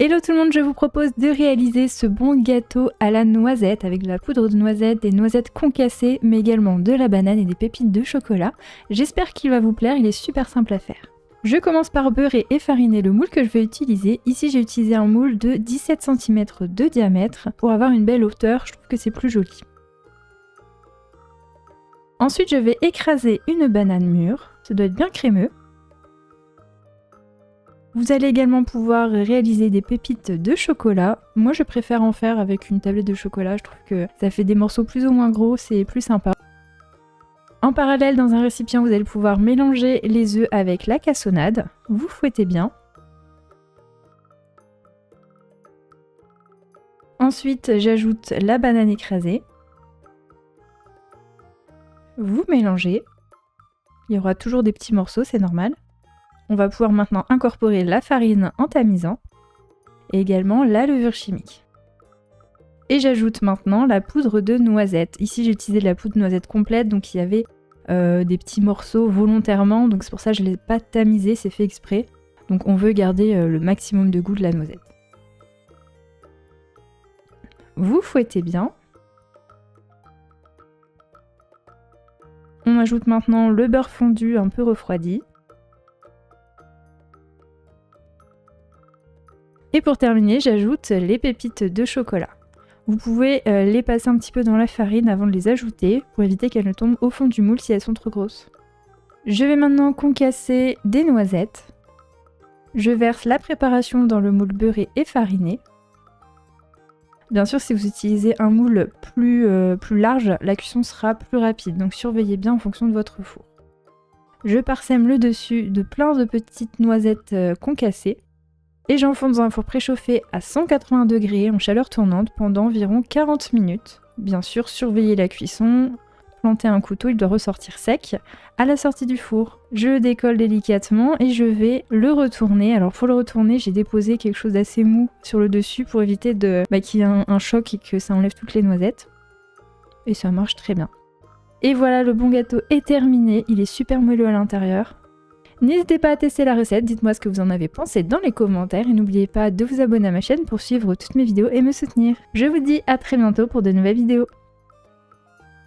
Hello tout le monde, je vous propose de réaliser ce bon gâteau à la noisette avec de la poudre de noisette, des noisettes concassées, mais également de la banane et des pépites de chocolat. J'espère qu'il va vous plaire, il est super simple à faire. Je commence par beurrer et fariner le moule que je vais utiliser. Ici j'ai utilisé un moule de 17 cm de diamètre pour avoir une belle hauteur, je trouve que c'est plus joli. Ensuite je vais écraser une banane mûre, ça doit être bien crémeux. Vous allez également pouvoir réaliser des pépites de chocolat. Moi je préfère en faire avec une tablette de chocolat, je trouve que ça fait des morceaux plus ou moins gros, c'est plus sympa. En parallèle, dans un récipient, vous allez pouvoir mélanger les œufs avec la cassonade. Vous fouettez bien. Ensuite, j'ajoute la banane écrasée. Vous mélangez. Il y aura toujours des petits morceaux, c'est normal. On va pouvoir maintenant incorporer la farine en tamisant et également la levure chimique. Et j'ajoute maintenant la poudre de noisette. Ici j'ai utilisé de la poudre de noisette complète, donc il y avait des petits morceaux volontairement, donc c'est pour ça que je ne l'ai pas tamisé, c'est fait exprès. Donc on veut garder le maximum de goût de la noisette. Vous fouettez bien. On ajoute maintenant le beurre fondu un peu refroidi. Et pour terminer, j'ajoute les pépites de chocolat. Vous pouvez les passer un petit peu dans la farine avant de les ajouter pour éviter qu'elles ne tombent au fond du moule si elles sont trop grosses. Je vais maintenant concasser des noisettes. Je verse la préparation dans le moule beurré et fariné. Bien sûr, si vous utilisez un moule plus large, la cuisson sera plus rapide, donc surveillez bien en fonction de votre four. Je parsème le dessus de plein de petites noisettes concassées. Et j'enfonce dans un four préchauffé à 180 degrés en chaleur tournante pendant environ 40 minutes. Bien sûr, surveillez la cuisson, plantez un couteau, il doit ressortir sec. À la sortie du four, je le décolle délicatement et je vais le retourner. Alors pour le retourner, j'ai déposé quelque chose d'assez mou sur le dessus pour éviter qu'il y ait un choc et que ça enlève toutes les noisettes. Et ça marche très bien. Et voilà, le bon gâteau est terminé, il est super moelleux à l'intérieur. N'hésitez pas à tester la recette, dites-moi ce que vous en avez pensé dans les commentaires et n'oubliez pas de vous abonner à ma chaîne pour suivre toutes mes vidéos et me soutenir. Je vous dis à très bientôt pour de nouvelles vidéos.